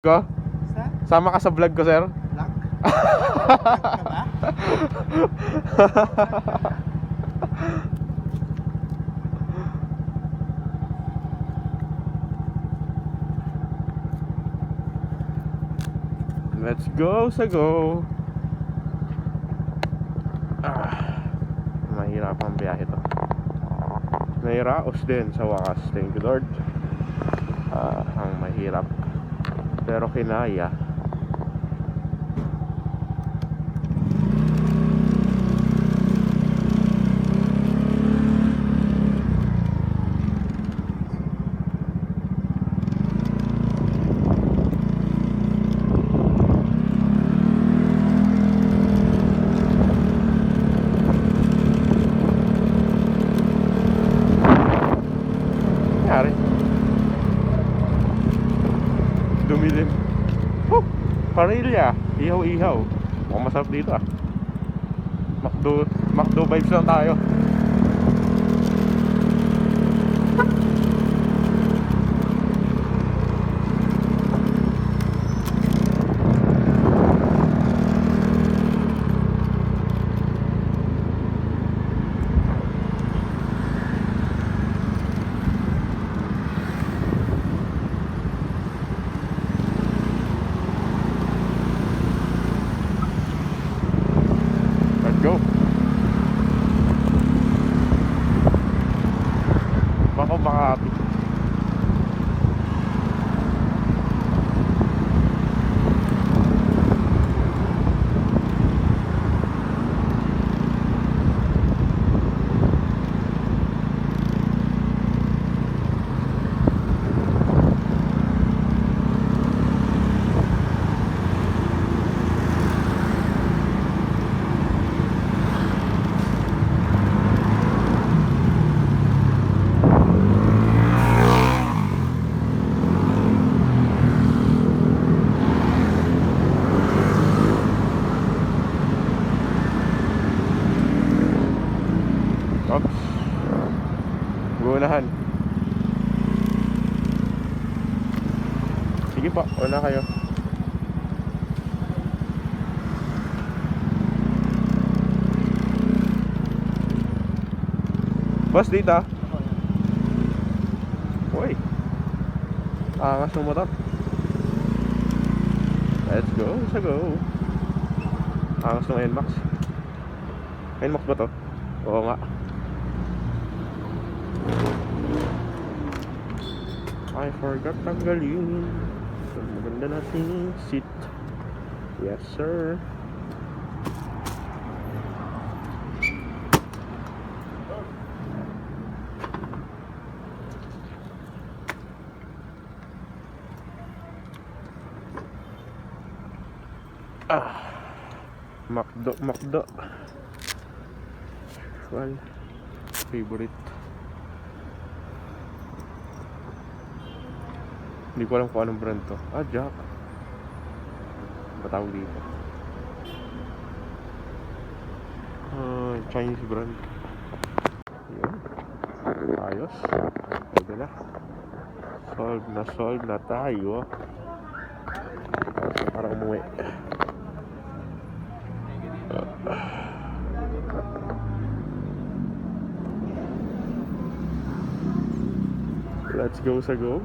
Ko? Sa? Sama ka sa vlog ko, sir? Vlog? Vlog ka ba? Let's go sa go. Mahirap ang biyahe to. Nairaos din sa wakas. Thank you, Lord. Ang mahirap, pero kinaya. Nangyari? Dumilim. Parilya. Ihaw-ihaw. Mukhang masarap dito ah. Macdo vibes lang tayo. Let's go. Bako Makati. Oops. Guunahan. Sige po, una kayo. Boss, dito. Uy. Angas ng motor. Let's go, sa go. Angas ng NMAX. NMAX ba to? Oo nga. I forgot tanggalin. So, maganda nating seat. Yes, sir. Macdo. Well, favorite. Hindi ko alam kung anong brand to. Jack. Batawag dito. Chinese brand. Yun. Ayos. Pwede na. Solve na tayo. Para umuwi. Let's go sa go.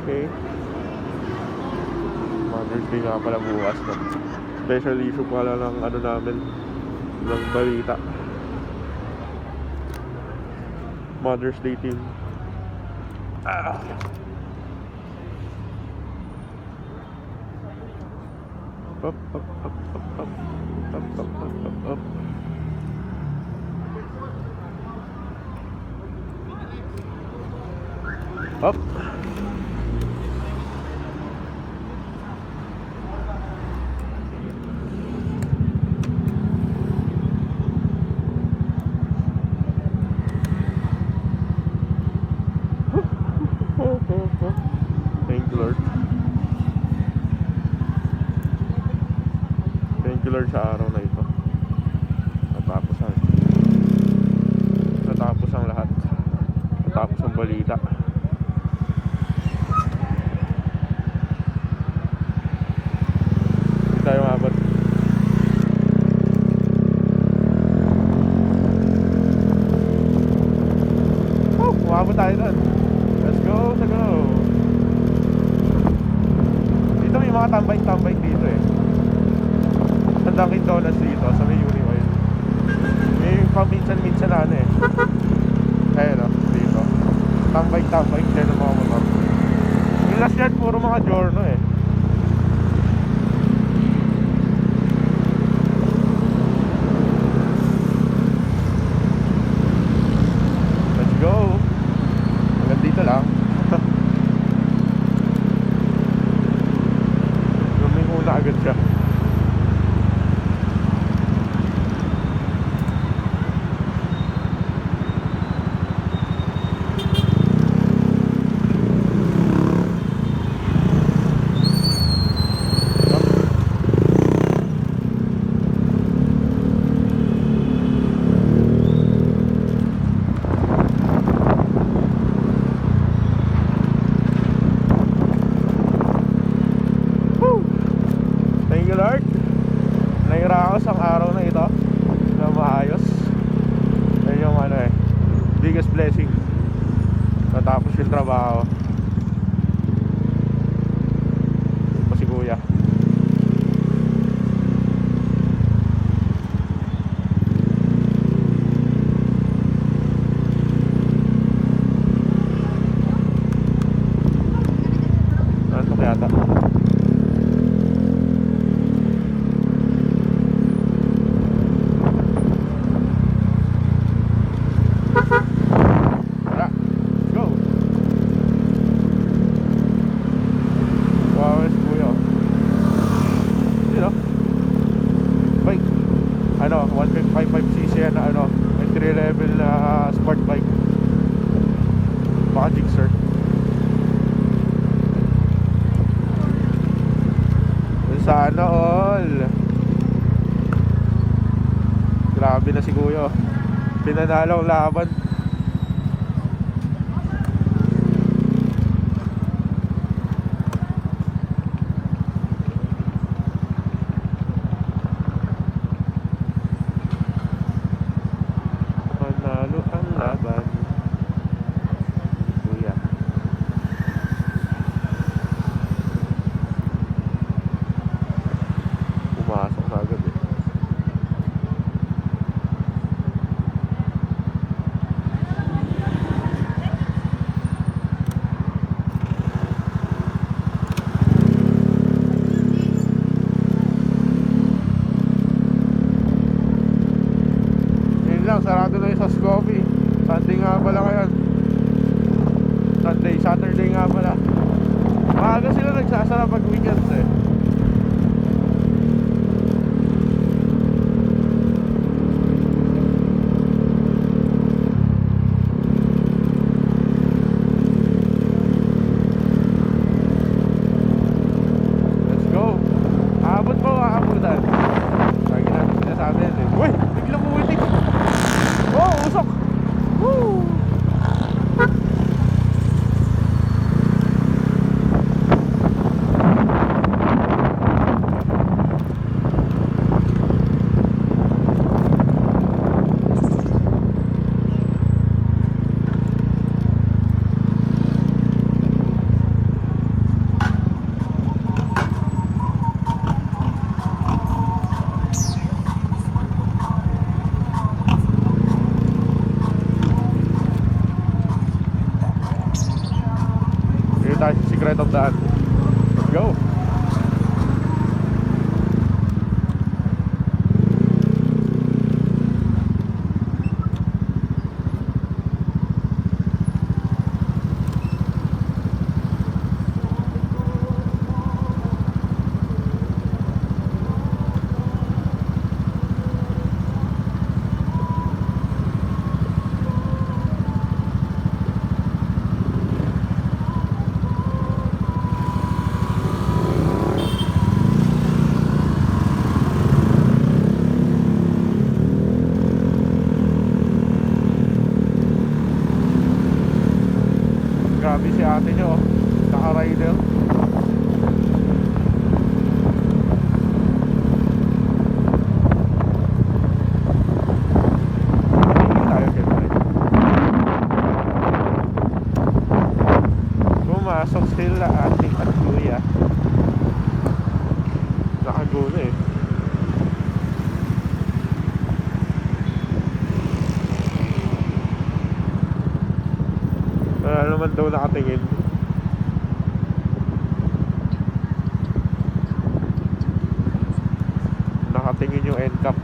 Okay. Mother's Day nga pala bukas na. Special issue pala ng ano namin, ng balita. Mother's Day team. Up. Thank you, Lord. you Lord sa araw na ito. Natapos ang lahat. Natapos ang balita. Hindi tayo mabot. Umabot tayo doon. Let's go. Dito may mga tambay dito eh. Sa Dunkin Donuts dito, sa may Uniwide. May paminsan-minsan na ano eh. Ayun o, dito. Tambay din ang mga motor. Yung last yan, puro mga Giorno eh. Let's go. Hanggang dito lang. Luming agad siya. Thank you Lord. Nairaos ang araw na ito na maayos. Yan yung ano eh, biggest blessing. Natapos yung trabaho. Pa si Kuya. Antok yata. Ano, 155cc yan na ano, entry level na sport bike. Baka Gixxer. Sana all. Grabe na si Kuya. Pinanalo ang laban. Panalo ang laban. Kuya. Pumasok na agad eh. Lang, sarado na yung Sas Coffee. Sunday nga pala ngayon. Saturday nga pala. Maaga sila nagsasara pag weekends eh. Let's go. Aabot mo, aabutan. Lagi natin sinasabi yun eh. Uy! Biglang umuwitik! Oh, usok! Woo! Tayo sa Secret of Daan. Let's go. Laguna eh. Wala naman daw nakatingin. Nakatingin yung NCAP.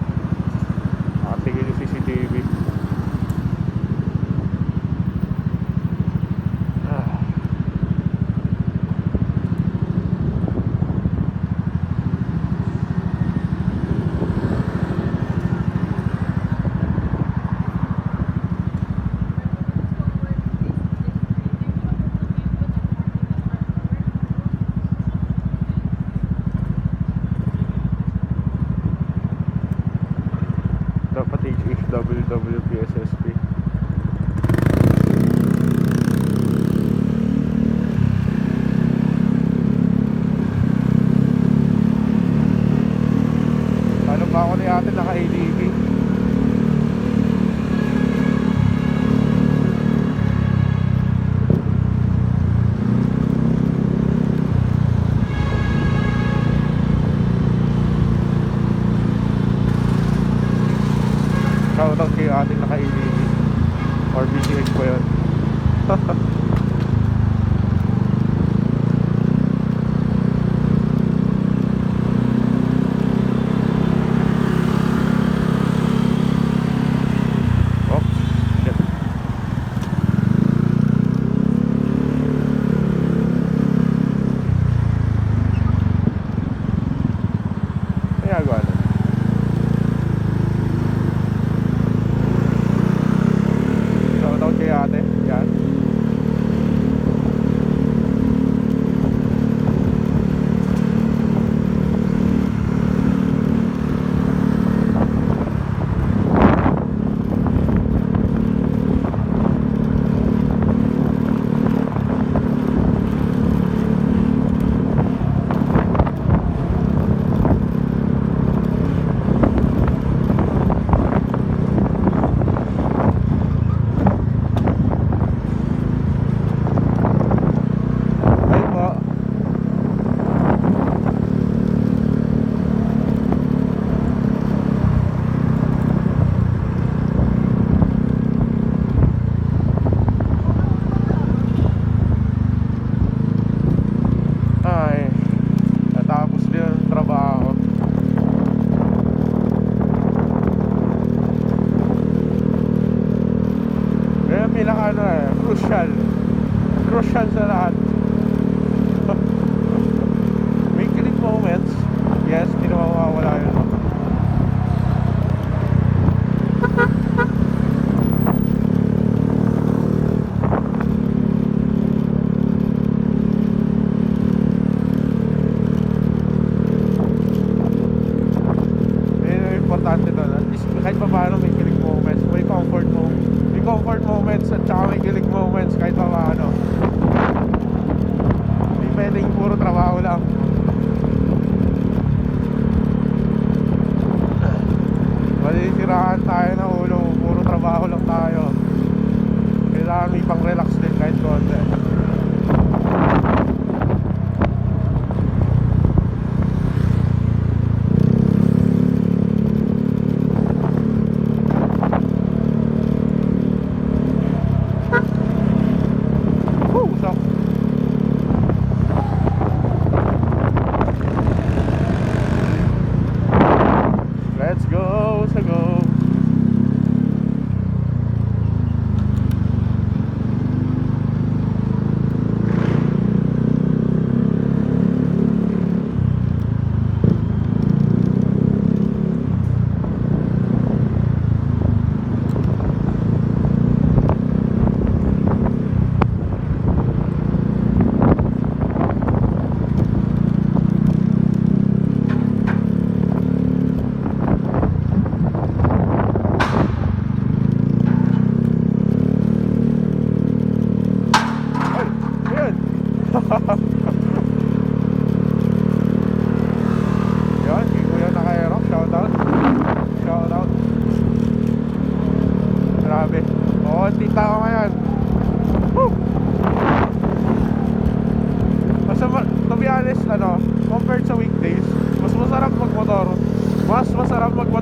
Nakatingin yung CCTV. Ah. Dapat HHWWPSSP. Paano ba ako ni ate naka-ADV? Shoutout kayo ating naka-ADV or BCH po yun. Oh, shit. Kaya gawa na. Shoutout kay ate. Yan.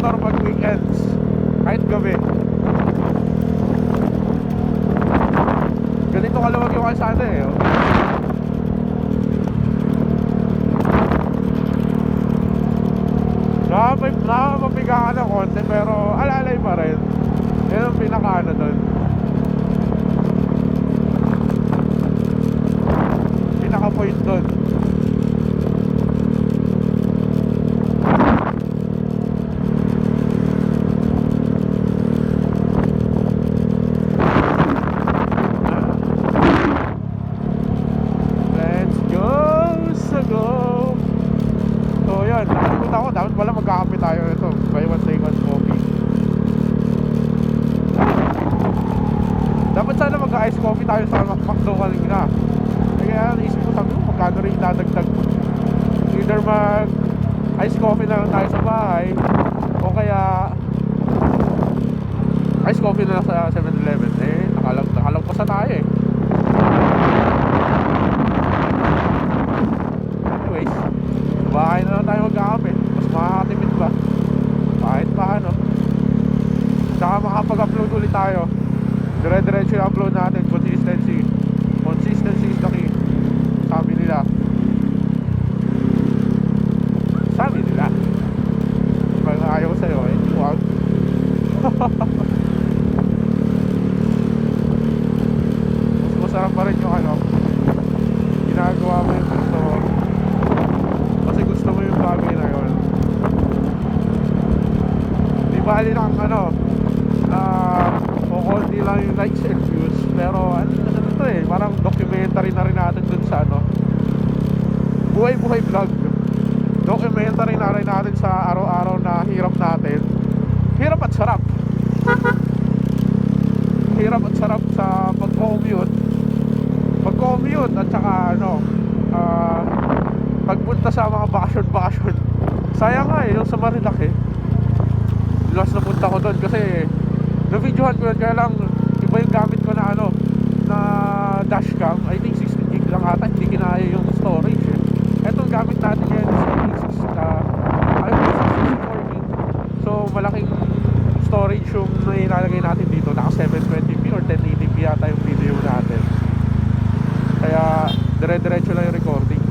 motor pag weekends. Kahit gabi. Ganito kalawag yung kalsada eh. Oh. Nakamapiga ka ng konti pero alalay pa rin. Yan ang pinaka-ano doon. Pinaka-point doon. Let's go! So go! So yan, nakalimutan ko. Dapat pala magkakape tayo ito. Buy one take one coffee. Dapat sana mag-ice coffee tayo sa McDo kanina. Kaya naisip ko, sabi ko, magkano rin dadagdag. Either mag-ice coffee na lang tayo sa bahay, o kaya ice coffee na lang sa 7-Eleven. Eh, nakalagpasa tayo eh. Anyways, sa bahay na lang tayo magkakape. Mas makakatipid ba? Kahit paano. Tsaka makapag-upload ulit tayo. Dire-diretso yung upload natin. Consistency is the key. Sabi nila. Pag ayaw sa'yo eh, huwag. Mas masarap pa rin yung ano, ginagawa mo yung gusto mo. Kasi gusto mo yung bagay na yun. Di bali lang ano, o konti lang yung likes and views. Pero ano to eh, parang documentary na rin natin dun sa ano, buhay-buhay vlog. Documentary na rin natin sa araw-araw na hirap natin. Hirap at sarap. Hirap at sarap sa pag-commute at saka ano, pagpunta sa mga bakasyon. Sayang nga eh, yung sa Marilaki. Last na punta ko doon kasi na-videohan ko yun, kaya lang iba yung gamit ko na ano, na dashcam. I think 16 gig lang ata, hindi kinaya yung storage eh. Etong gamit natin ngayon is 64 gig. So malaking storage yung ilalagay natin dito. Naka 720p or 1080p yata yung video natin. Kaya dire-diretso lang yung recording.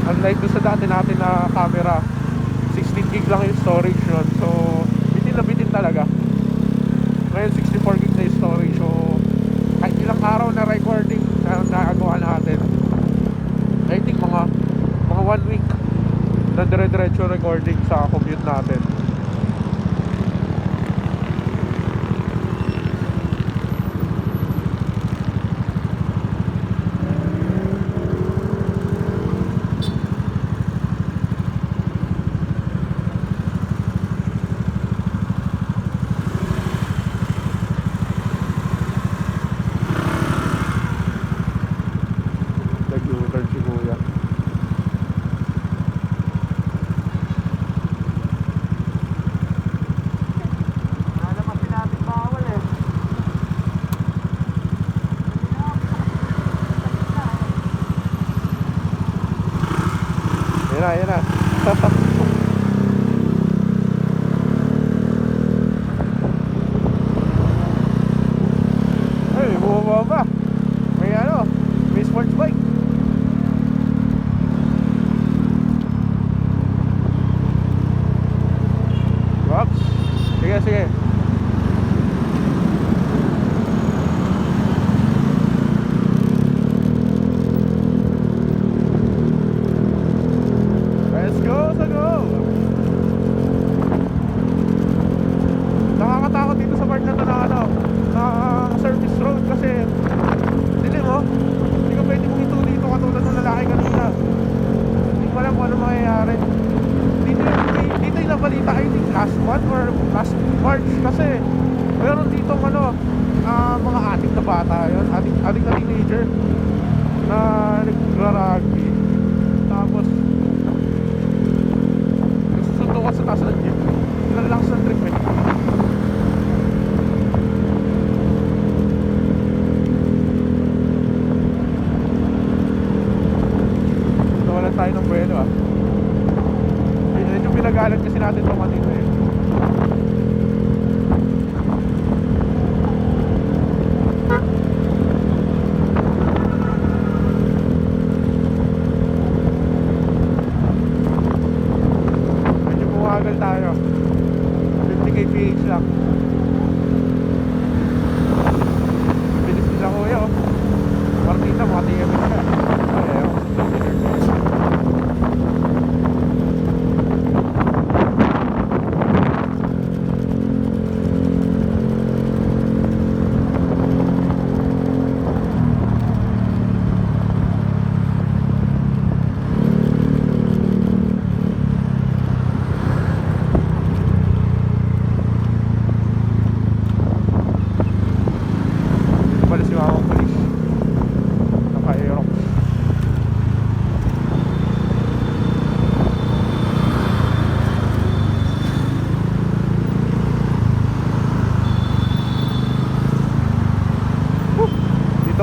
Unlike doon sa dati natin na camera, 16 gig lang yung storage nun. So bitin na bitin talaga. Ngayon 64 gig na yung storage. So kahit ilang araw na recording na nagagawa natin, I think mga 1 week na dire-diretso recording sa commute natin. Nag-U-turn si Kuya. Alam natin bawal eh. Yan na. Ay, bumaba pa. May ano, may sports bike. Oops. Sige. Let's go. Nakakatakot dito sa part na to na ano, na service road kasi dilim mo. Hindi ka pwede bumito dito katulad ng lalaki kanina. Hindi ko alam kung ano mangyayari. Dito yung nabalita, I think last month or last March kasi meron dito ano, mga adik na bata yun, adik na teenager na nagra-rugby. Tapos nagsusundo ka sa taas ng jeep. Ilan lang sa trip eh.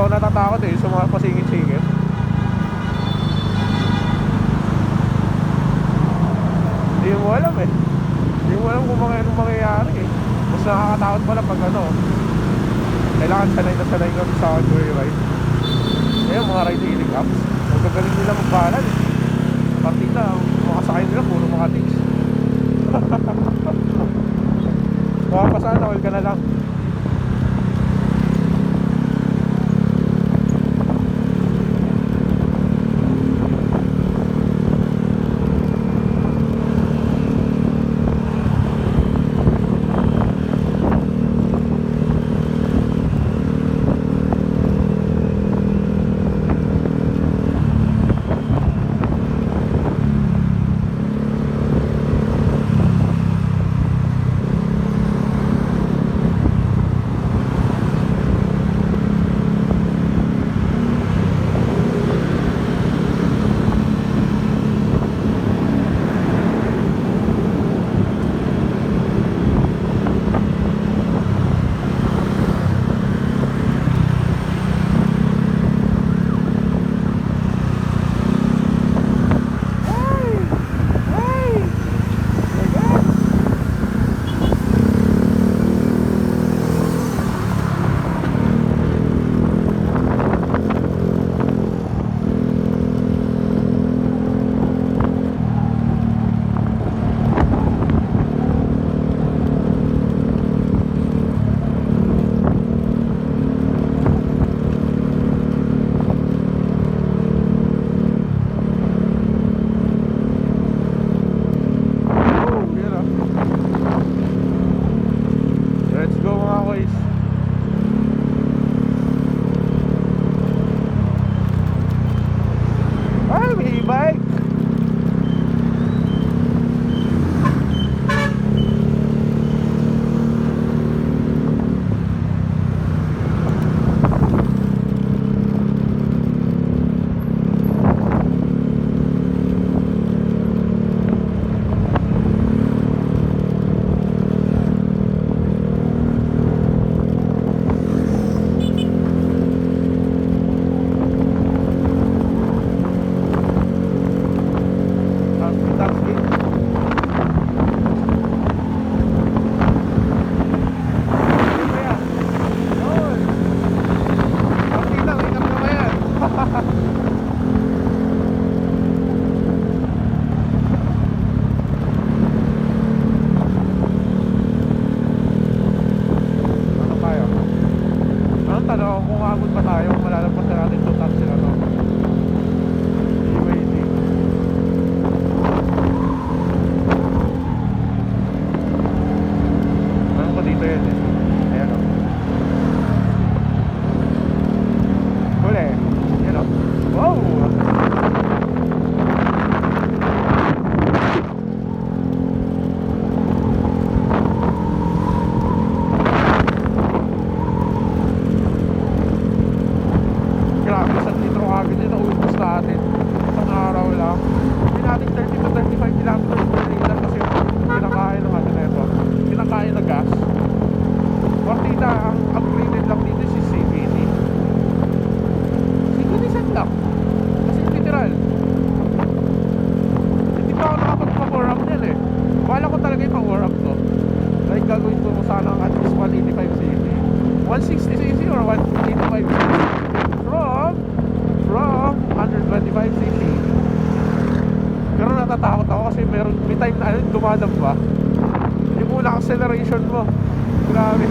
ako natatakot eh, sa mga pasingit-singit. Hindi mo alam eh. Hindi mo alam kung anong mangyayari eh. Mas nakakatakot pala pag ano, kailangan sanay na sanay kami sa joyride. Ngayon mga ride-hailing apps, ang gagaling nila magbalan eh. Partida, makasakay nila puro mga tics. Makapasana, all ka na lang. Let's go mga boys. Ay, may e-bike. natatakot ako kasi may time na dumadam pa. Yung unang acceleration mo, grabe.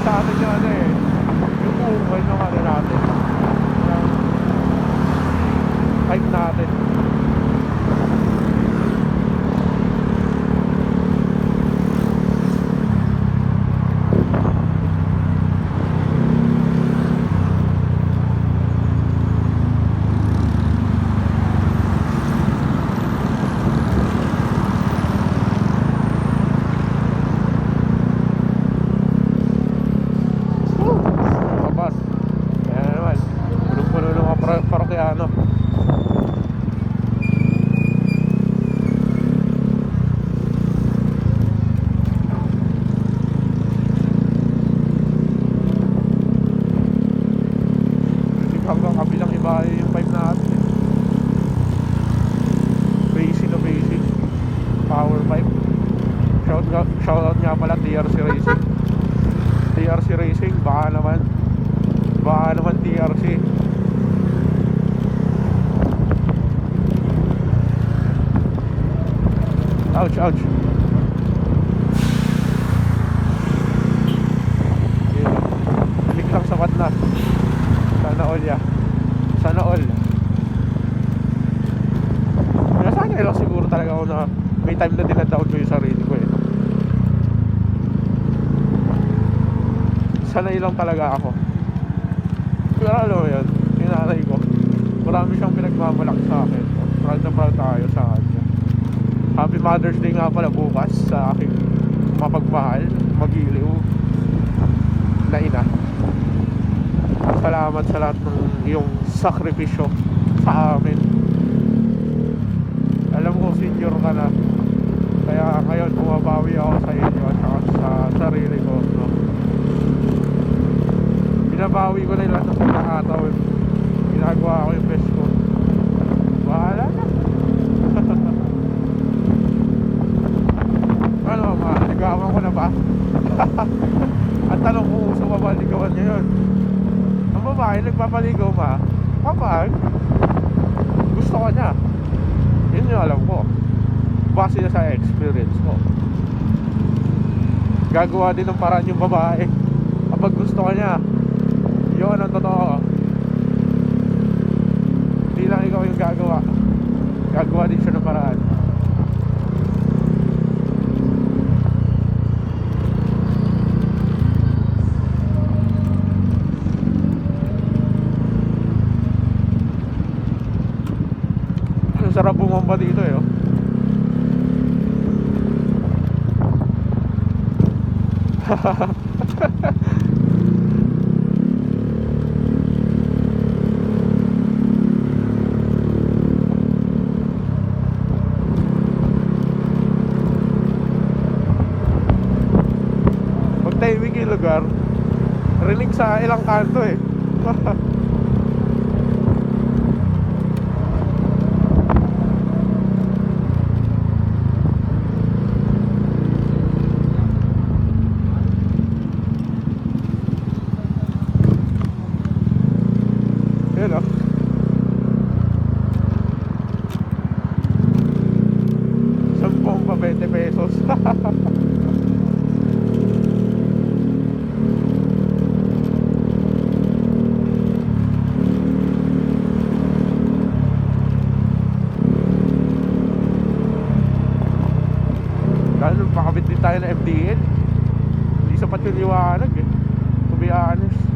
sa atin yung ano eh. Yung buhay ng ano natin. Yung hype natin. Mabas. Kaya naman, punong-puno ng mga parokyano. Hanggang kabilang iba yung pipe natin eh. Basic na basic. Power pipe. Shoutout nga pala TRC Racing. TRC Racing, baka naman TRC. Ouch, ouch. Balik lang sapat na. Sana all ya. Sana all. Nasanay lang siguro talaga ako na may time na dinadown ko yung sarili ko eh. Sanay lang talaga ako. Pero alam mo yun, yung nanay ko, marami siyang pinagmamalaki sa akin. Proud na proud tayo sa kanya. Happy Mother's Day nga pala bukas sa aking mapagmahal, magiliw na ina. Salamat sa lahat ng iyong sakripisyo sa amin. Alam ko senior ka na, kaya ngayon bumabawi ako sa inyo at saka sa sarili ko, no? Binabawi ko na yung lahat ng pagkakataon. Ginagawa ko yung best ko. Bahala na. Ano ma, ligawan ko na ba? Ang tanong ko, gusto ba ba ligawan ngayon? Ang babae nagpapaligaw ma, kapag gusto ko niya. Yun yung alam ko. Base na sa experience ko. Gagawa din ng paraan yung babae kapag gusto ko niya. Yun ang totoo. Hindi lang ikaw yung gagawa. Gagawa din siya ng paraan. Ang sarap bumamba dito eh, oh. Pag timing yung lugar, rinig sa ilang kanto eh. Yun o. 10 pa 20 pesos. Lalo pakabit din tayo ng FDN. Hindi sapat yung liwanag eh, to be honest.